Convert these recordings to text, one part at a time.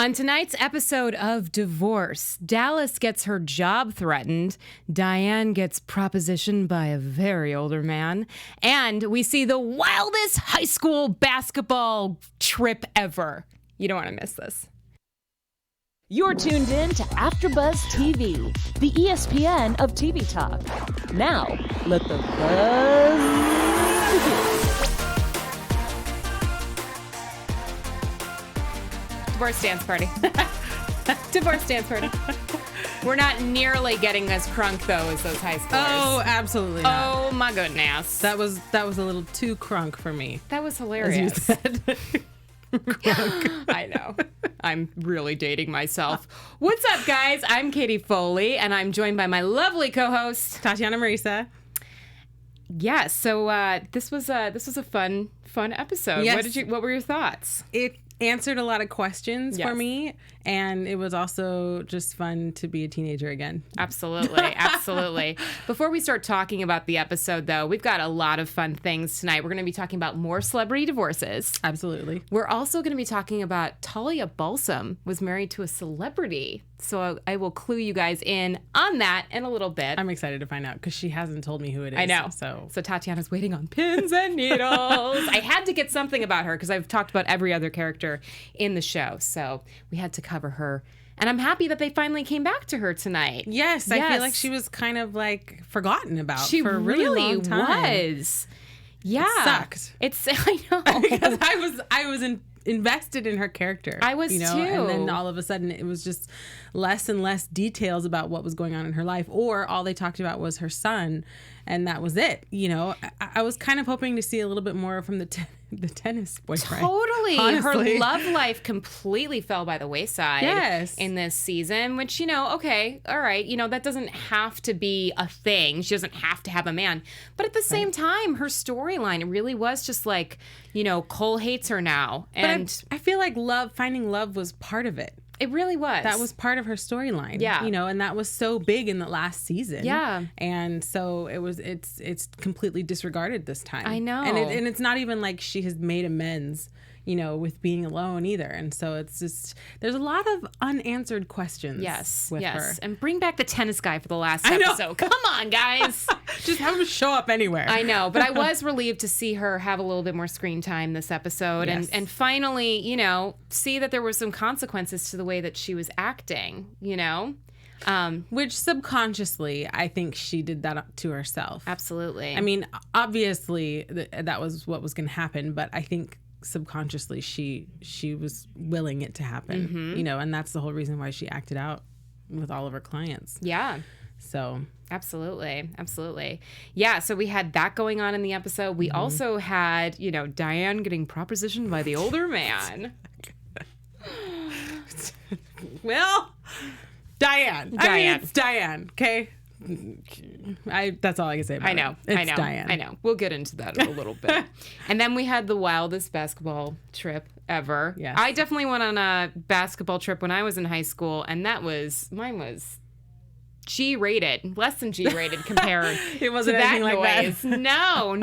On tonight's episode of Divorce, Dallas gets her job threatened, Diane gets propositioned by a very older man, and we see the wildest high school basketball trip ever. You don't want to miss this. You're tuned in to AfterBuzz TV, the ESPN of TV talk. Now, let the buzz begin. Divorce dance party. Divorce dance party. We're not nearly getting as crunk, though, as those high schoolers. Oh, absolutely not. Oh, my goodness. That was a little too crunk for me. That was hilarious. As you said. Crunk. I know. I'm really dating myself. What's up, guys? I'm Katie Foley, and I'm joined by my lovely co-host, Tatiana Marisa. Yeah, so this was a fun episode. Yes. What were your thoughts? It answered a lot of questions Yes. for me, and it was also just fun to be a teenager again. Absolutely, absolutely. Before we start talking about the episode, though, we've got a lot of fun things tonight. We're going to be talking about more celebrity divorces. Absolutely. We're also going to be talking about Talia Balsam was married to a celebrity. So I will clue you guys in on that in a little bit. I'm excited to find out because she hasn't told me who it is. I know. So Tatiana's waiting on pins and needles. I had to get something about her because I've talked about every other character in the show. So we had to cover her. And I'm happy that they finally came back to her tonight. Yes, I feel like she was kind of like forgotten about She for a really long time. was. Yeah. It sucked. I know. Because I was invested in her character. I was too. And then all of a sudden it was just less and less details about what was going on in her life, or all they talked about was her son, and that was it. I was kind of hoping to see a little bit more from the tennis boyfriend. Totally. Honestly. Her love life completely fell by the wayside Yes. in this season, which, okay, all right, that doesn't have to be a thing. She doesn't have to have a man. But at the same time, her storyline really was just like, Cole hates her now. And I feel like finding love was part of it. It really was. That was part of her storyline. Yeah. And that was so big in the last season. Yeah. And so it's completely disregarded this time. I know. And it's not even like she has made amends, with being alone either. And so it's just, there's a lot of unanswered questions with her. And bring back the tennis guy for the last I know. episode. Come on, guys. Just have him show up anywhere. I know, but I was relieved to see her have a little bit more screen time this episode. Yes. And finally, see that there were some consequences to the way that she was acting, Which subconsciously, I think she did that to herself. Absolutely. I mean, obviously that was what was going to happen, but I think subconsciously she was willing it to happen, and that's the whole reason why she acted out with all of her clients. Yeah. So absolutely. Yeah, so we had that going on in the episode. We also had, Diane getting propositioned by the older man. Well, Diane. I mean, it's Diane, okay? That's all I can say about it. It's Diane. I know. We'll get into that in a little bit. And then we had the wildest basketball trip ever. Yes. I definitely went on a basketball trip when I was in high school, and mine was G-rated, less than G-rated compared It wasn't to that anything like noise. that. No.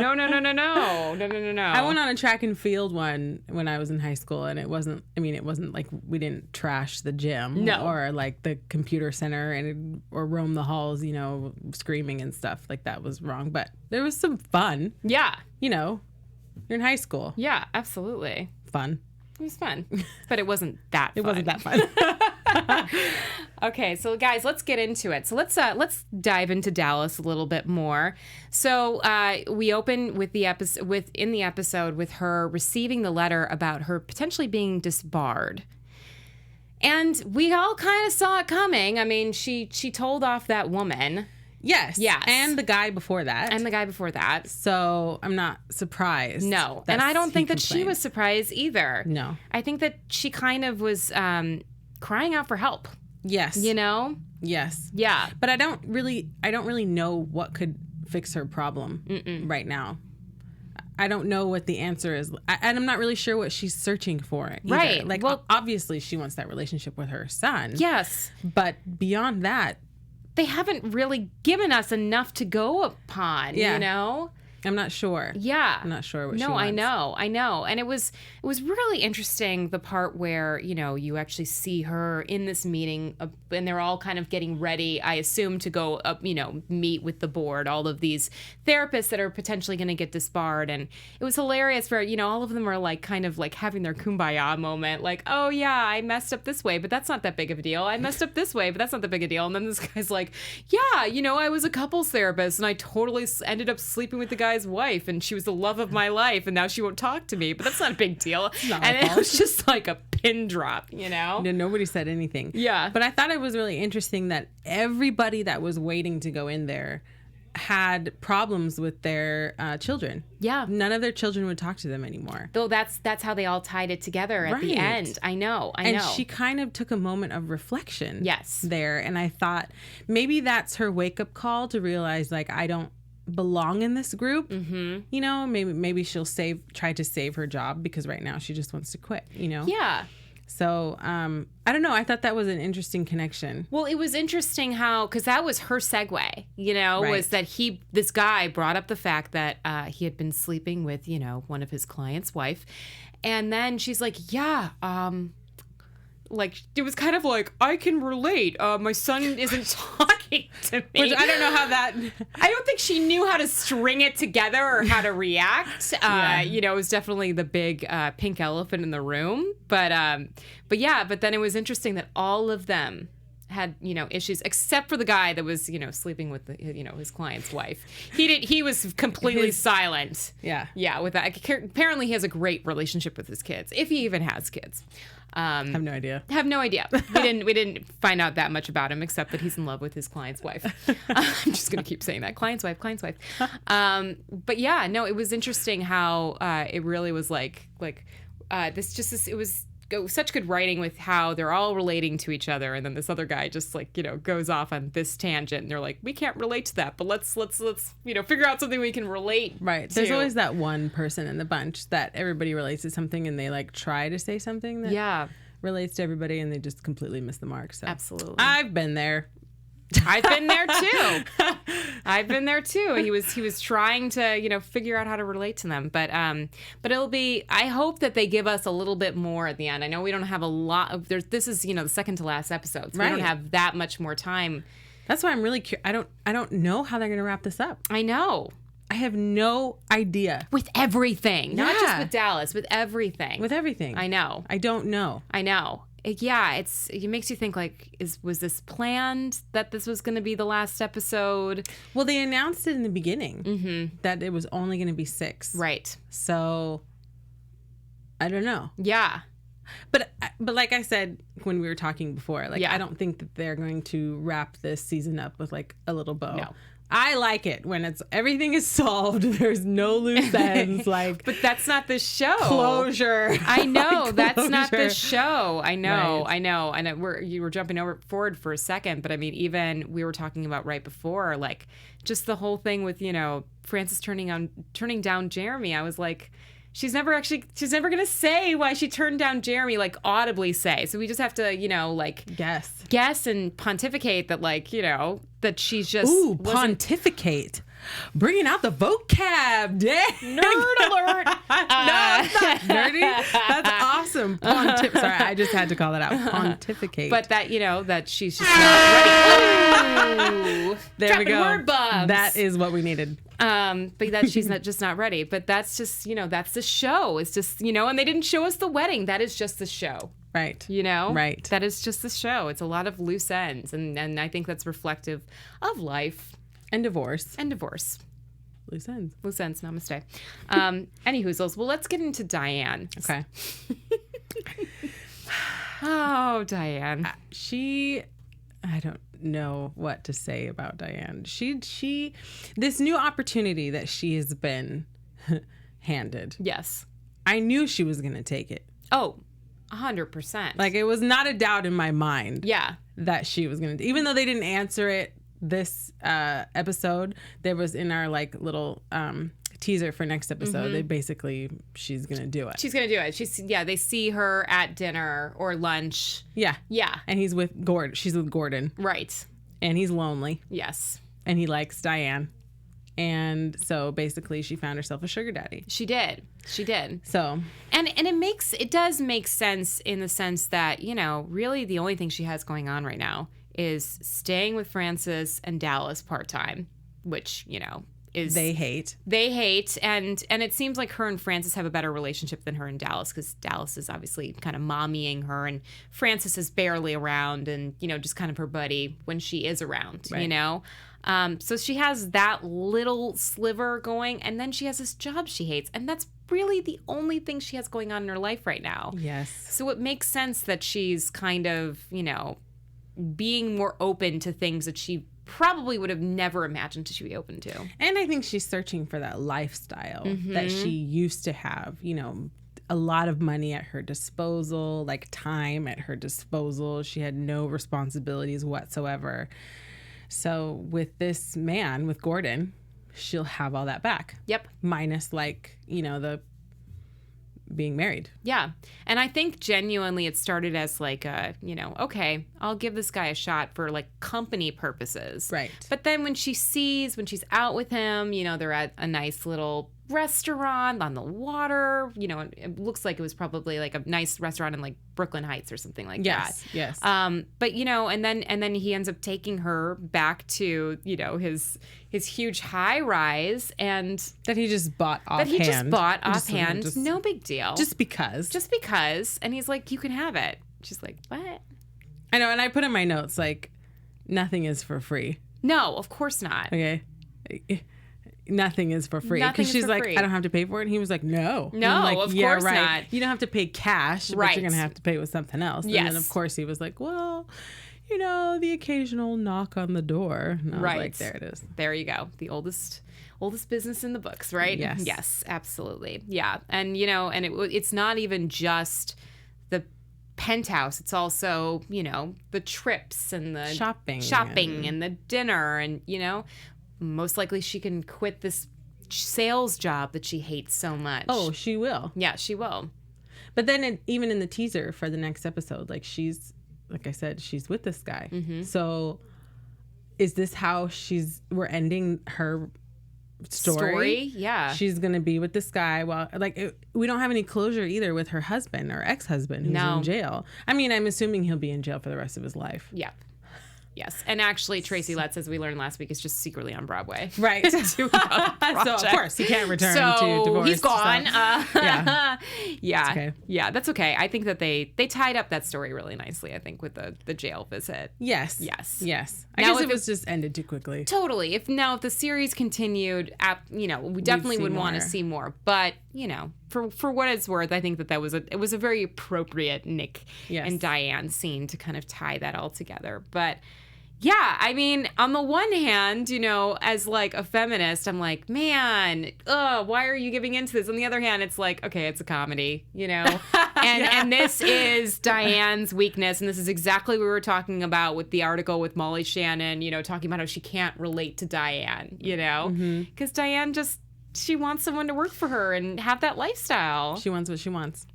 I went on a track and field one when I was in high school, and it wasn't like we didn't trash the gym or like the computer center or roam the halls, screaming and stuff. Like, that was wrong, but there was some fun. Yeah. You're in high school. Yeah, absolutely. Fun. It was fun, but it wasn't that fun. It wasn't that fun. Okay, so guys, let's get into it. So let's dive into Dallas a little bit more. So we open with the episode with her receiving the letter about her potentially being disbarred. And we all kind of saw it coming. I mean, she told off that woman. Yes. And the guy before that. So I'm not surprised. No. And I don't think that she was surprised either. No. I think that she kind of was crying out for help. Yes. Yes. Yeah. But I don't really know what could fix her problem right now. I don't know what the answer is. And I'm not really sure what she's searching for either. Right. Like, well, obviously she wants that relationship with her son. Yes. But beyond that, they haven't really given us enough to go upon, I'm not sure. Yeah. I'm not sure what she No, wants. I know. And it was really interesting, the part where, you actually see her in this meeting, and they're all kind of getting ready, I assume, to go up, meet with the board, all of these therapists that are potentially going to get disbarred. And it was hilarious where, all of them are like kind of like having their kumbaya moment, like, oh yeah, I messed up this way, but that's not that big of a deal. I messed up this way, but that's not that big a deal. And then this guy's like, yeah, I was a couples therapist and I totally ended up sleeping with the guy's wife, and she was the love of my life, and now she won't talk to me, but that's not a big deal. And it was just like a pin drop, No, nobody said anything. Yeah. But I thought it was really interesting that everybody that was waiting to go in there had problems with their children. Yeah. None of their children would talk to them anymore. Though that's how they all tied it together at the end. I know. And she kind of took a moment of reflection. Yes. There. And I thought maybe that's her wake-up call to realize, like, I don't belong in this group. Maybe she'll try to save her job, because right now she just wants to quit, Yeah. So I don't know, I thought that was an interesting connection. Well, it was interesting how, because that was her segue, was that this guy brought up the fact that he had been sleeping with one of his clients' wife, and then she's like, yeah, like, it was kind of like, I can relate. My son isn't talking to me. Which I don't know how that... I don't think she knew how to string it together or how to react. It was definitely the big pink elephant in the room. But then it was interesting that all of them had, issues, except for the guy that was, sleeping with his client's wife. He was completely silent. Yeah. Yeah, with that. Apparently he has a great relationship with his kids, if he even has kids. Have no idea. We didn't find out that much about him, except that he's in love with his client's wife. I'm just gonna keep saying that, client's wife. But yeah, no, it was interesting how it really was like it was such good writing with how they're all relating to each other, and then this other guy just goes off on this tangent, and they're like, we can't relate to that, but let's figure out something we can relate. Right. There's always that one person in the bunch that everybody relates to something, and they try to say something that relates to everybody, and they just completely miss the mark. So absolutely, I've been there. I've been there too. He was trying to, figure out how to relate to them. But it'll be, I hope that they give us a little bit more at the end. I know we don't have a lot of, this is, the second to last episode. So we don't have that much more time. That's why I'm really curious. I don't know how they're going to wrap this up. I know. I have no idea. With everything. Not just with Dallas, with everything. With everything. I know. I don't know. I know. Yeah, it makes you think, was this planned that this was going to be the last episode? Well, they announced it in the beginning that it was only going to be 6. Right. So I don't know. Yeah. But like I said when we were talking before, I don't think that they're going to wrap this season up with a little bow. No. I like it when everything is solved. There's no loose ends. But that's not the show. Closure. I know that's not the show. I know. Right. I know. And you were jumping forward for a second, but I mean, even we were talking about right before, just the whole thing with Frances turning down Jeremy. I was like, she's never going to say why she turned down Jeremy, audibly say. So we just have to, guess and pontificate that, that she's just... Ooh, pontificate. Bringing out the vocab. Nerd alert. No, it's not nerdy. That's awesome. Sorry, I just had to call that out. Pontificate. But that, that she's just not ready. There we go. Word bombs. That is what we needed. But that she's just not ready. But that's just, that's the show. It's just, and they didn't show us the wedding. That is just the show. Right. Right. That is just the show. It's a lot of loose ends. And I think that's reflective of life. And divorce. Loose ends. Namaste. Any hoozles. Well, let's get into Diane. Okay. Oh, Diane. I don't know what to say about Diane. She this new opportunity that she has been handed. Yes. I knew she was going to take it. Oh, 100%. It was not a doubt in my mind. Yeah. That she was going to, even though they didn't answer it this episode, there was in our little teaser for next episode, they basically, she's going to do it. She's going to do it. They see her at dinner or lunch. Yeah. Yeah. And he's with Gordon. She's with Gordon. Right. And he's lonely. Yes. And he likes Diane. And so basically she found herself a sugar daddy. She did. So, and it does make sense in the sense that, really the only thing she has going on right now is staying with Francis and Dallas part-time, which, is they hate. And it seems like her and Francis have a better relationship than her and Dallas, because Dallas is obviously kind of mommying her, and Francis is barely around and, just kind of her buddy when she is around, right. So she has that little sliver going, and then she has this job she hates, and that's really the only thing she has going on in her life right now. Yes. So it makes sense that she's kind of, being more open to things that she probably would have never imagined she'd be open to. And I think she's searching for that lifestyle that she used to have, a lot of money at her disposal, like time at her disposal. She had no responsibilities whatsoever. So with this man, with Gordon, she'll have all that back. Yep. Minus the being married. Yeah. And I think genuinely it started as like okay, I'll give this guy a shot for like company purposes. Right. But then when she's out with him, they're at a nice little restaurant on the water, it looks like it was probably like a nice restaurant in like Brooklyn Heights or something like that. Yes. But and then he ends up taking her back to, his huge high rise, and that he just bought offhand. No big deal. Just because. And he's like, you can have it. She's like, what? I know. And I put in my notes, like, nothing is for free. No, of course not. Okay. Nothing is for free. Because she's like, I don't have to pay for it. And he was like, no. No, like, of course not. You don't have to pay cash, but you're going to have to pay with something else. Yes. And then, of course, he was like, well, the occasional knock on the door. And I was like, there it is. There you go. The oldest business in the books, right? Yes. Yes, absolutely. Yeah. And, and it's not even just the penthouse. It's also, the trips and the shopping and the dinner, and, most likely she can quit this sales job that she hates so much. Oh, she will. Yeah, she will. But then even in the teaser for the next episode, like I said, she's with this guy. Mm-hmm. So is this how we're ending her story? Yeah. She's going to be with this guy we don't have any closure either with her husband or ex-husband who's in jail. I mean, I'm assuming he'll be in jail for the rest of his life. Yep. Yes. And actually, Tracy Letts, as we learned last week, is just secretly on Broadway. Right. So, of course, he can't return to divorce. He's gone. Yeah. Yeah. That's okay. Yeah, that's okay. I think that they tied up that story really nicely, I think, with the jail visit. Yes. I guess it was just ended too quickly. Totally. If the series continued, we definitely would want to see more. But, for what it's worth, I think that was a very appropriate Nick and Diane scene to kind of tie that all together. But yeah, I mean, on the one hand, as like a feminist, I'm like, man, why are you giving into this? On the other hand, it's like, okay, it's a comedy, and this is Diane's weakness, and this is exactly what we were talking about with the article with Molly Shannon, talking about how she can't relate to Diane, because Diane she wants someone to work for her and have that lifestyle. She wants what she wants.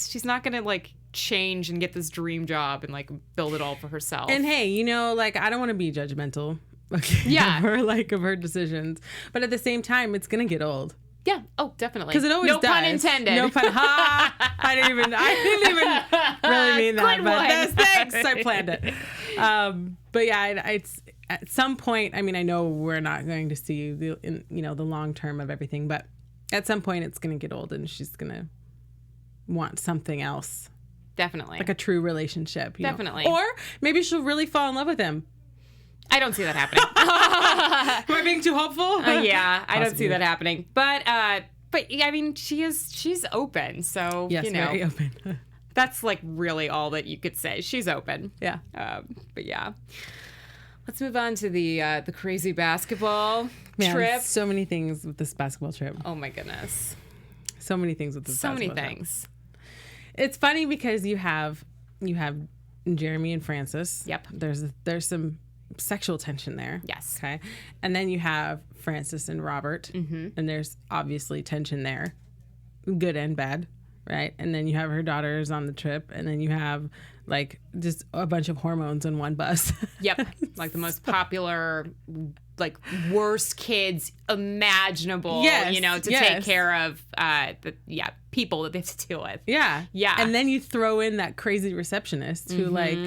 She's not gonna like change and get this dream job and like build it all for herself. And hey, I don't want to be judgmental of her decisions, but at the same time, it's gonna get old. Yeah. Oh, definitely. Because it always does. No pun intended. No pun. I didn't even really mean that. But thanks. I planned it. But yeah, it's at some point. I mean, I know we're not going to see the long term of everything, but at some point, it's going to get old, and she's going to want something else. Definitely. Like a true relationship. Definitely. Or maybe she'll really fall in love with him. I don't see that happening. Am I being too hopeful? Yeah, I don't see that happening. But yeah, I mean, she's open. So, yes, very open. That's like really all that you could say. She's open. Yeah. But yeah. Let's move on to the crazy basketball trip. So many things with this basketball trip. Oh my goodness. So many things with this basketball trip. So many things. It's funny because you have Jeremy and Francis. Yep. There's some sexual tension there. Yes. Okay. And then you have Francis and Robert. Mm-hmm. And there's obviously tension there. Good and bad. Right. And then you have her daughters on the trip. And then you have like just a bunch of hormones in one bus. Yep. Like the most popular like worst kids imaginable, to take care of people that they have to deal with. Yeah. Yeah. And then you throw in that crazy receptionist who like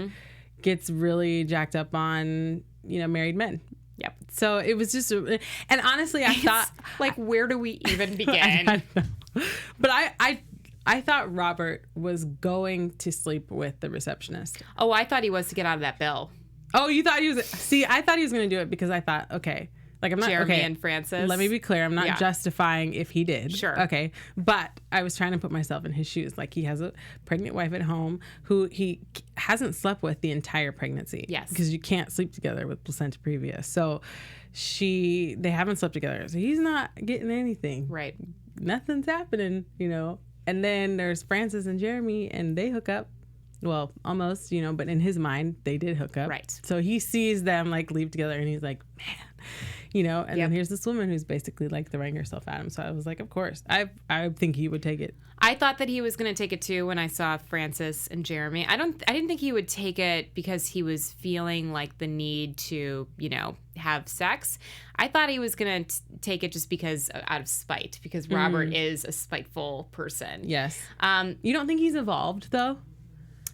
gets really jacked up on, married men. Yep. So it was just, and honestly, I thought like, where do we even begin? I don't know. But I thought Robert was going to sleep with the receptionist. Oh, I thought he was to get out of that bill. Oh, you thought he was? See, I thought he was going to do it because I thought, okay, like I'm not Jeremy and Francis. Let me be clear. I'm not justifying if he did. Sure. Okay. But I was trying to put myself in his shoes. Like he has a pregnant wife at home who he hasn't slept with the entire pregnancy. Yes. Because you can't sleep together with placenta previa. So they haven't slept together. So he's not getting anything. Right. Nothing's happening, And then there's Francis and Jeremy and they hook up. Well, almost, but in his mind, they did hook up. Right. So he sees them like leave together and he's like, man, and then here's this woman who's basically like throwing herself at him. So I was like, of course, I think he would take it. I thought that he was going to take it too when I saw Francis and Jeremy. I didn't think he would take it because he was feeling like the need to, have sex. I thought he was going to take it just because out of spite, because Robert is a spiteful person. Yes. You don't think he's evolved though?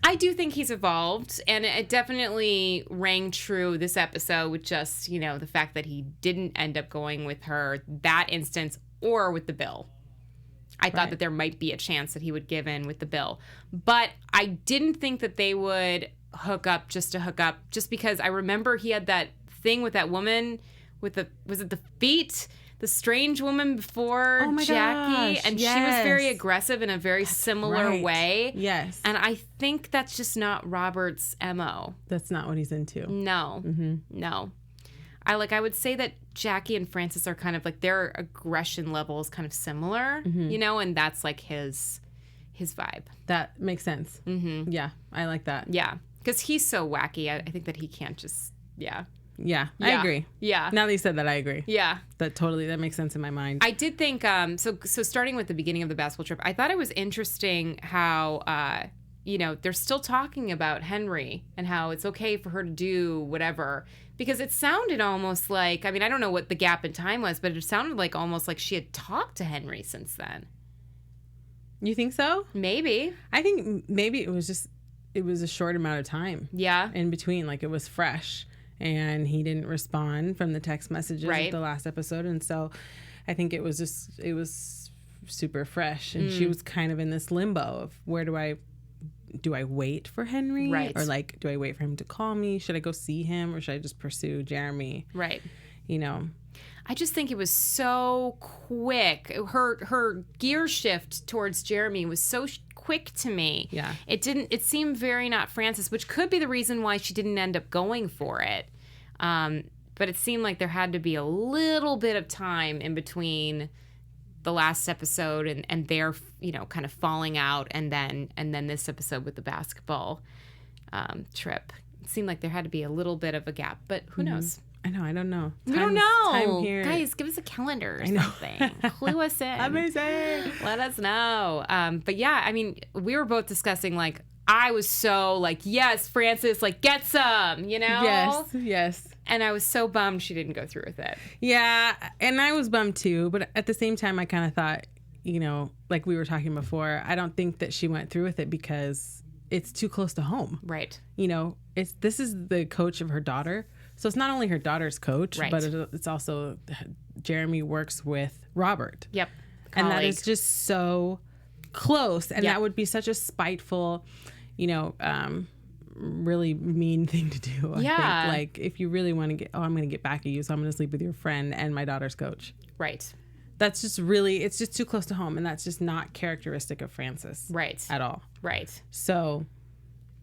I do think he's evolved, and it definitely rang true this episode with just, the fact that he didn't end up going with her that instance or with the bill. I thought that there might be a chance that he would give in with the bill. But I didn't think that they would hook up just to hook up, just because I remember he had that thing with that woman with was it the feet? The strange woman before Jackie, gosh, and she was very aggressive in a very similar way. Yes. And I think that's just not Robert's MO. That's not what he's into. No. No. I would say that Jackie and Francis are kind of like their aggression level is kind of similar, and that's like his vibe. That makes sense. Mm-hmm. Yeah, I like that. Yeah, because he's so wacky. I think that he can't just, Yeah, I agree. Yeah. Now that you said that, I agree. Yeah. That makes sense in my mind. I did think, so starting with the beginning of the basketball trip, I thought it was interesting how, they're still talking about Henry and how it's okay for her to do whatever. Because it sounded almost like, I don't know what the gap in time was, but it sounded like almost like she had talked to Henry since then. You think so? Maybe. I think maybe it was a short amount of time. Yeah. In between, like it was fresh. And he didn't respond from the text messages of the last episode. And so I think it was super fresh. And she was kind of in this limbo of where do I wait for Henry? Right. Or like, do I wait for him to call me? Should I go see him or should I just pursue Jeremy? Right. I just think it was so quick. Her gear shift towards Jeremy was so quick to me. Yeah. It seemed very not Francis, which could be the reason why she didn't end up going for it. But it seemed like there had to be a little bit of time in between the last episode and their, kind of falling out and then this episode with the basketball trip. It seemed like there had to be a little bit of a gap, but who knows? I know. I don't know. We don't know. Time here. Guys, give us a calendar or something. Clue us in. Amazing. Let us know. But yeah, we were both discussing, I was so yes, Francis, get some, Yes. And I was so bummed she didn't go through with it. Yeah, and I was bummed too. But at the same time, I kind of thought, like we were talking before, I don't think that she went through with it because it's too close to home. Right. This is the coach of her daughter. So it's not only her daughter's coach, right. but it's also Jeremy works with Robert. Yep. And that is just so close. And yep. that would be such a spiteful, really mean thing to do. I think. If you really want to I'm going to get back at you, so I'm going to sleep with your friend and my daughter's coach. Right. That's just really, it's just too close to home. And that's just not characteristic of Francis. Right. At all. Right. So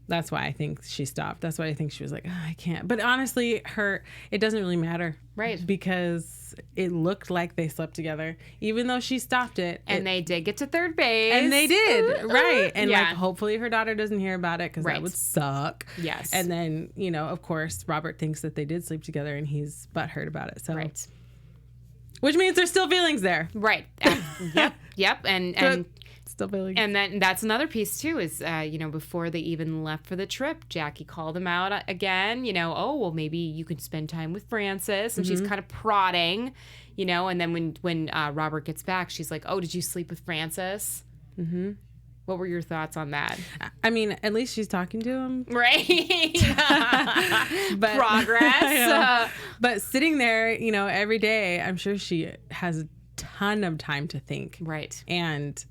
that's why I think she stopped. That's why I think she was like, I can't. But honestly, it doesn't really matter. Right. Because it looked like they slept together, even though she stopped it. And they did get to third base. And they did. Right. And hopefully her daughter doesn't hear about it because that would suck. Yes. And then, of course, Robert thinks that they did sleep together and he's butthurt about it. So. Right. Which means there's still feelings there. Right. Yep. And Still feeling. And then that's another piece too is, before they even left for the trip, Jackie called him out again, oh, well, maybe you could spend time with Francis. And she's kind of prodding, and then when Robert gets back, she's like, oh, did you sleep with Francis? Mm-hmm. What were your thoughts on that? I mean, at least she's talking to him. Right. But, progress. But sitting there, every day, I'm sure she has a ton of time to think. Right. And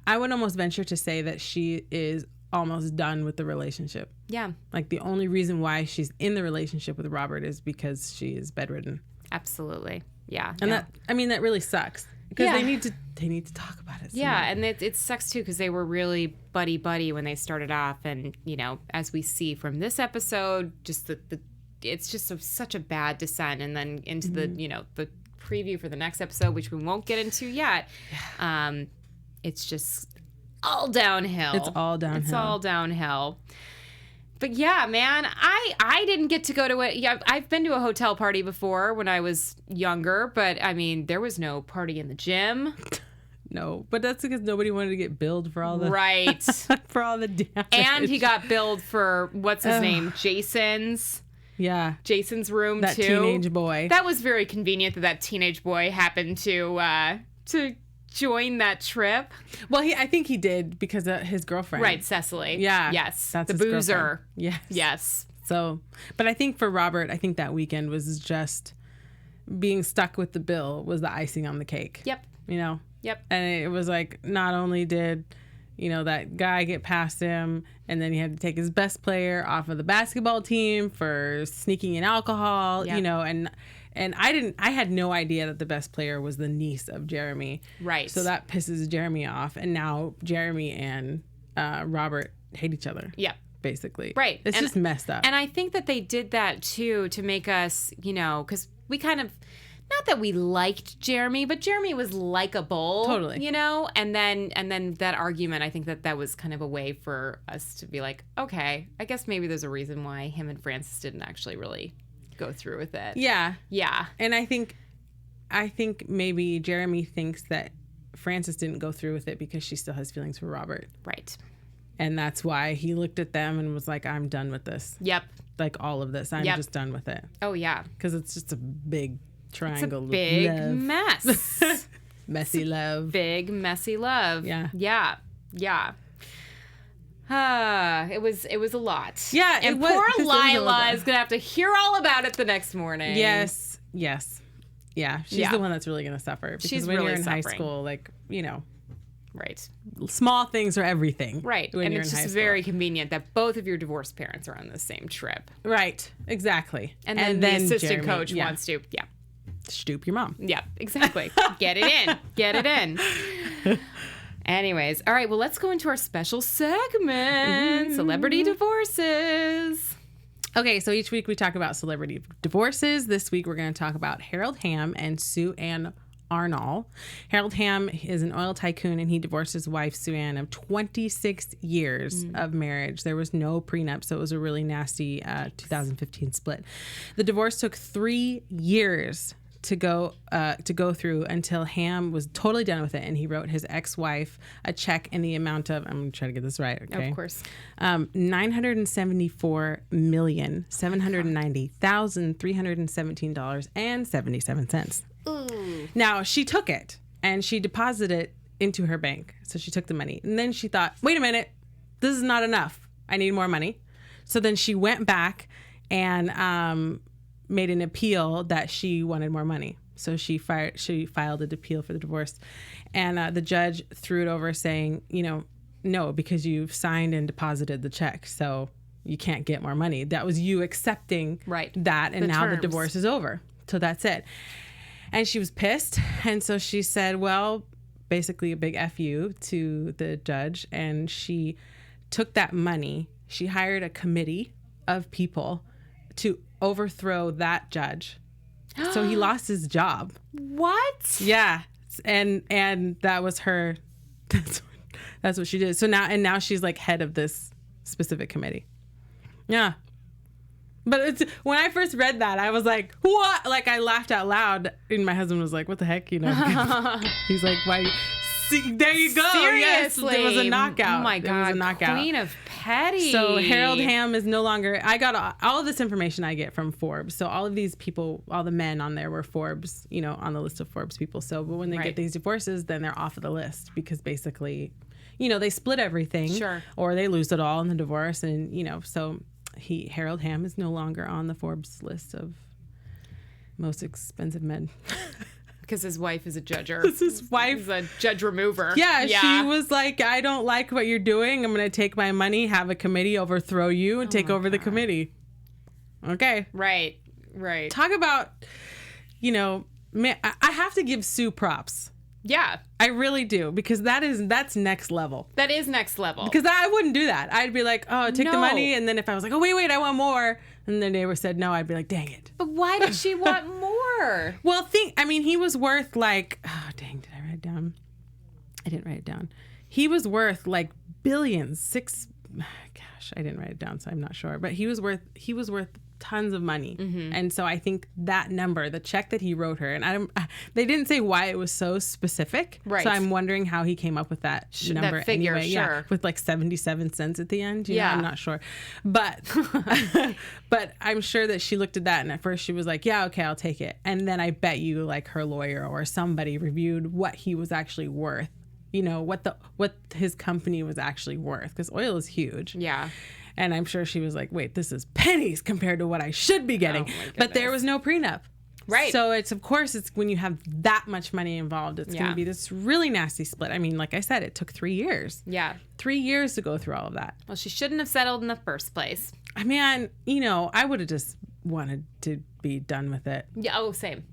I would almost venture to say that she is almost done with the relationship. Yeah. Like the only reason why she's in the relationship with Robert is because she is bedridden. Absolutely. Yeah. And that really sucks. Because they need to talk about it. Yeah, and it sucks too because they were really buddy when they started off, and as we see from this episode, just it's just such a bad descent, and then into the the preview for the next episode, which we won't get into yet. It's just all downhill. It's all downhill. But yeah, man, I didn't get to go to it. Yeah, I've been to a hotel party before when I was younger, but I mean, there was no party in the gym. No, but that's because nobody wanted to get billed for all the for all the damage. And he got billed for what's his name, Jason's room that too. That teenage boy. That was very convenient that teenage boy happened to join that trip. Well, I think he did because of his girlfriend. Right, Cecily. Yeah. Yes. That's the his boozer. Girlfriend. Yes. Yes. So, but I think for Robert, I think that weekend was just being stuck with the bill was the icing on the cake. Yep. Yep. And it was like, not only did, that guy get past him, and then he had to take his best player off of the basketball team for sneaking in alcohol, and I had no idea that the best player was the niece of Jeremy. Right. So that pisses Jeremy off. And now Jeremy and Robert hate each other. Yep. Basically. Right. It's just messed up. And I think that they did that too to make us, because we kind of, not that we liked Jeremy, but Jeremy was likable. Totally. And then that argument, I think that was kind of a way for us to be like, okay, I guess maybe there's a reason why him and Francis didn't actually really go through with it. Yeah. Yeah. And I think maybe Jeremy thinks that Francis didn't go through with it because she still has feelings for Robert. Right. And that's why he looked at them and was like, I'm done with this. Yep. Like all of this. I'm just done with it. Oh, yeah. Because it's just a big triangle. It's a big love. mess. Messy love. Big, messy love. Yeah. Yeah. Yeah. It was a lot. Yeah, and poor Lila is gonna have to hear all about it the next morning. Yes. Yeah, she's the one that's really gonna suffer because she's when really you're in suffering. high school, like right, small things are everything. Right, and it's just very convenient that both of your divorced parents are on the same trip. Right, exactly. And then the assistant coach wants to, stoop your mom. Yeah, exactly. Get it in. Anyways, all right, well, let's go into our special segment, Celebrity Divorces. Okay, so each week we talk about celebrity divorces. This week we're going to talk about Harold Hamm and Sue Ann Arnall. Harold Hamm is an oil tycoon, and he divorced his wife, Sue Ann, of 26 years of marriage. There was no prenup, so it was a really nasty 2015 split. The divorce took 3 years to go through until Hamm was totally done with it, and he wrote his ex-wife a check in the amount of, I'm trying to get this right, okay? Of course. $974,790,317.77. Ooh. Now, she took it, and she deposited it into her bank. So she took the money. And then she thought, wait a minute, this is not enough. I need more money. So then she went back and made an appeal that she wanted more money. So she filed an appeal for the divorce. And the judge threw it over saying, no, because you've signed and deposited the check. So you can't get more money. That was you accepting that. And now the divorce is over. So that's it. And she was pissed. And so she said, well, basically a big F you to the judge. And she took that money. She hired a committee of people to overthrow that judge. So he lost his job. What? Yeah. And that was her. That's what she did. So now she's like head of this specific committee. Yeah. But when I first read that, I was like, what? Like, I laughed out loud. And my husband was like, what the heck? He's like, why? See, there you go. Seriously. Yes, it was a knockout. Oh my God. It was a knockout. Queen of Petty. So Harold Hamm is no longer. I got all of this information I get from Forbes. So all of these people, all the men on there were Forbes, on the list of Forbes people. So, but when they get these divorces, then they're off of the list because basically, they split everything, or they lose it all in the divorce, and so Harold Hamm is no longer on the Forbes list of most expensive men. Because his wife is a judger. His wife is a judge remover. Yeah, she was like, I don't like what you're doing. I'm going to take my money, have a committee overthrow you, and take over the committee. Okay. Right. Talk about, man, I have to give Sue props. Yeah. I really do, because that's next level. That is next level. Because I wouldn't do that. I'd be like, oh, take the money, and then if I was like, oh, wait, I want more, and the neighbor said no, I'd be like, dang it. But why did she want more? Well, he was worth like, oh, dang, did I write it down? I didn't write it down. He was worth like billions, I didn't write it down, so I'm not sure. But he was worth tons of money. Mm-hmm. And so I think that number, the check that he wrote her, and they didn't say why it was so specific. Right. So I'm wondering how he came up with that number. That figure, anyway. sure. Yeah, with like 77 cents at the end. You know, I'm not sure. But but I'm sure that she looked at that, and at first she was like, yeah, okay, I'll take it. And then I bet you like her lawyer or somebody reviewed what he was actually worth. What his company was actually worth, because oil is huge. Yeah. And I'm sure she was like, wait, this is pennies compared to what I should be getting. But there was no prenup. Right. So it's when you have that much money involved, it's going to be this really nasty split. I mean, like I said, it took 3 years. Yeah. 3 years to go through all of that. Well, she shouldn't have settled in the first place. I mean, I would have just wanted to be done with it. Yeah. Oh, same.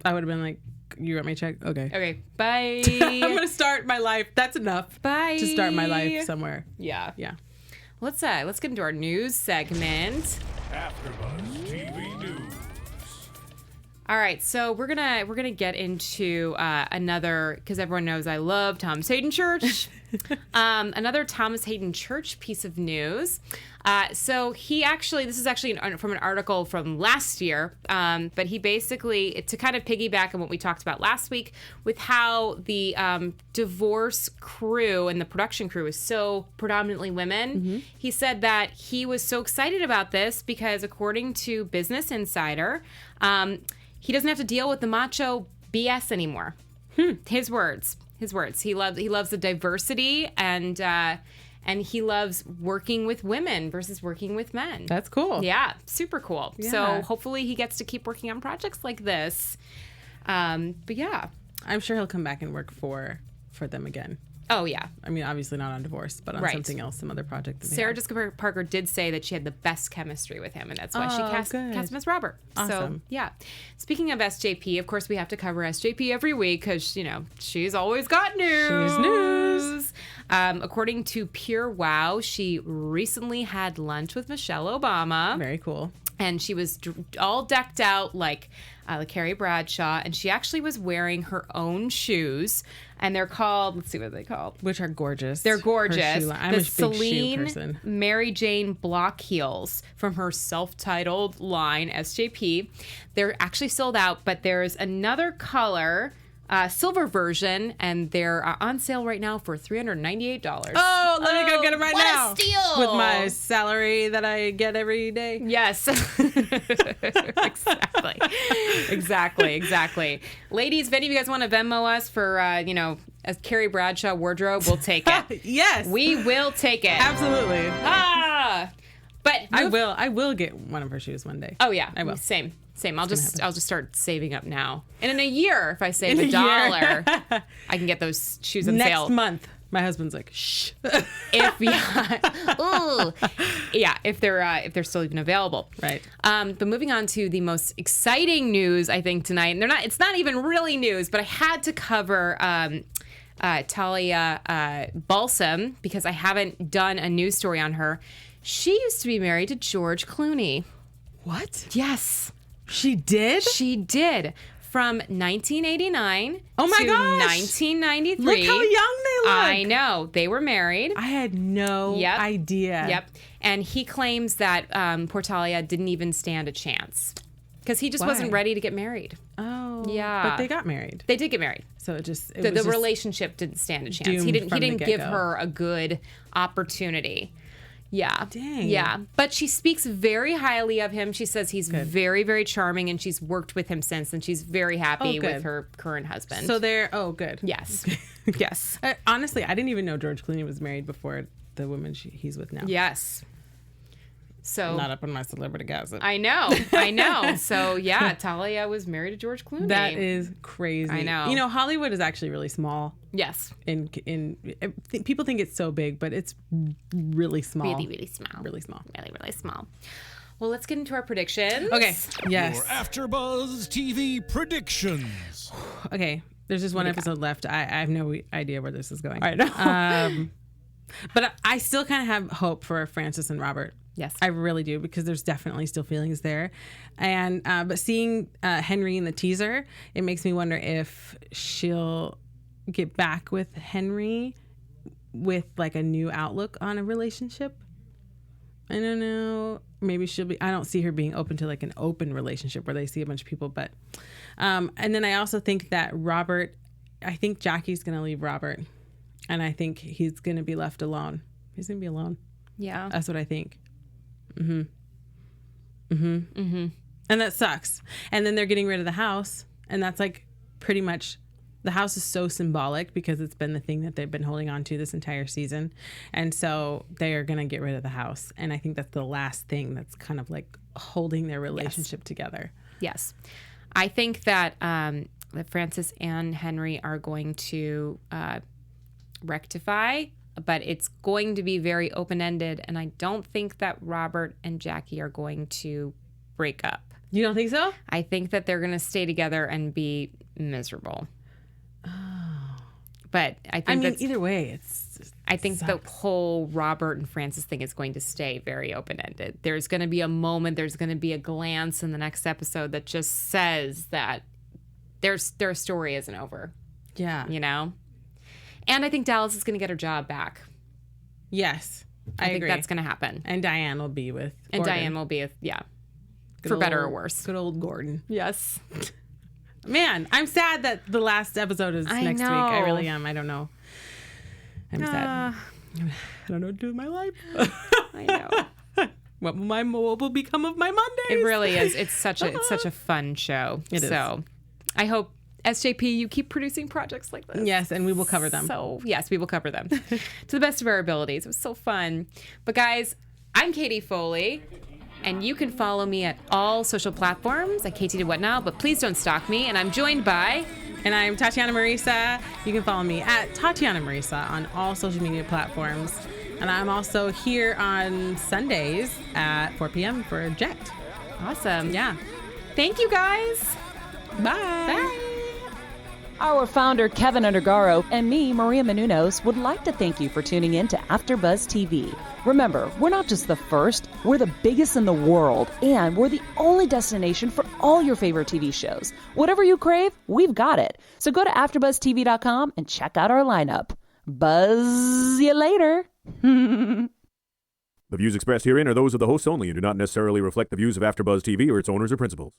I would have been like, you wrote my check? Okay. Bye. I'm going to start my life. That's enough. Bye. To start my life somewhere. Yeah. Yeah. Let's get into our news segment. AfterBuzz TV News. All right, so we're gonna get into another, because everyone knows I love Thomas Haden Church. Another Thomas Haden Church piece of news. So this is actually from an article from last year, but he basically, to kind of piggyback on what we talked about last week with how the divorce crew and the production crew is so predominantly women, he said that he was so excited about this because according to Business Insider, he doesn't have to deal with the macho BS anymore. His words. He loves the diversity and he loves working with women versus working with men. That's cool. Yeah, super cool. Yeah. So hopefully he gets to keep working on projects like this. But yeah. I'm sure he'll come back and work for them again. Oh, yeah. I mean, obviously not on divorce, but on something else, some other project. Sarah Jessica Parker did say that she had the best chemistry with him, and that's why she cast him as Robert. Awesome. So, yeah. Speaking of SJP, of course, we have to cover SJP every week because, she's always got news. She's news. According to Pure Wow, she recently had lunch with Michelle Obama. Very cool. And she was all decked out like Carrie Bradshaw, and she actually was wearing her own shoes, and they're called, let's see what they're called. Which are gorgeous. They're gorgeous. I'm a big shoe person. Mary Jane block heels from her self-titled line, SJP. They're actually sold out, but there's another color, silver version, and they're on sale right now for $398. Oh, let me go get them right now. What a steal! With my salary that I get every day. Yes. Exactly. Ladies, if any of you guys want to Venmo us for, a Carrie Bradshaw wardrobe, we'll take it. Yes. We will take it. Absolutely. But I will get one of her shoes one day. Oh yeah, I will. Same. I'll just start saving up now. And in a year, if I save $1, I can get those shoes on sale. Next month. My husband's like, shh. If they're still even available. Right. But moving on to the most exciting news, I think tonight, and it's not even really news, but I had to cover Talia Balsam because I haven't done a news story on her. She used to be married to George Clooney. What? Yes. She did? She did. From 1989 to 1993. Look how young they look. I know. They were married. I had no idea. Yep. And he claims that poor Talia didn't even stand a chance because he just wasn't ready to get married. Oh. Yeah. But they got married. They did get married. So it was the just relationship didn't stand a chance. He didn't give her a good opportunity. Yeah. Dang. Yeah. But she speaks very highly of him. She says he's very, very charming, and she's worked with him since, and she's very happy with her current husband. So good. Yes. Yes. Honestly, I didn't even know George Clooney was married before the woman he's with now. Yes. So not up on my celebrity gossip. I know. So yeah, Talia was married to George Clooney. That is crazy. I know. You know, Hollywood is actually really small. Yes. People think it's so big, but it's really small. Really, really small. Really small. Really, really small. Well, let's get into our predictions. Okay. Yes. Your AfterBuzz TV predictions. Okay. There's just one episode left. I have no idea where this is going. I know. But I still kind of have hope for Frances and Robert. Yes. I really do, because there's definitely still feelings there. And but seeing Henry in the teaser, it makes me wonder if she'll get back with Henry with like a new outlook on a relationship. I don't know. Maybe she'll be, I don't see her being open to like an open relationship where they see a bunch of people. But, and then I also think that I think Jackie's going to leave Robert. And I think he's going to be left alone. He's going to be alone. Yeah. That's what I think. And that sucks. And then they're getting rid of the house. And that's like pretty much, the house is so symbolic because it's been the thing that they've been holding on to this entire season. And so they are going to get rid of the house. And I think that's the last thing that's kind of like holding their relationship together. Yes. I think that Frances and Henry are going to rectify, but it's going to be very open-ended, and I don't think that Robert and Jackie are going to break up. You don't think so? I think that they're going to stay together and be miserable. Oh. But I think either way, I think the whole Robert and Frances thing is going to stay very open-ended. There's going to be a moment, there's going to be a glance in the next episode that just says that their story isn't over. Yeah. You know? And I think Dallas is going to get her job back. Yes. I think that's going to happen. And Diane will be with Gordon. And Diane will be with, for better or worse. Good old Gordon. Yes. Man, I'm sad that the last episode is next week. I really am. I don't know. I'm sad. I don't know what to do with my life. I know. What will become of my Mondays? It really is. It's such a fun show. It is. So I hope, SJP, you keep producing projects like this. Yes, and we will cover them. So, yes, we will cover them to the best of our abilities. It was so fun. But, guys, I'm Katie Foley, and you can follow me at all social platforms at KT Did What Now, but please don't stalk me. And I'm joined by... And I'm Tatiana Marisa. You can follow me at Tatiana Marisa on all social media platforms. And I'm also here on Sundays at 4 p.m. for Jet. Awesome. Yeah. Thank you, guys. Bye. Bye. Our founder, Keven Undergaro, and me, Maria Menounos, would like to thank you for tuning in to AfterBuzz TV. Remember, we're not just the first, we're the biggest in the world, and we're the only destination for all your favorite TV shows. Whatever you crave, we've got it. So go to AfterBuzzTV.com and check out our lineup. Buzz you later. The views expressed herein are those of the hosts only and do not necessarily reflect the views of AfterBuzz TV or its owners or principals.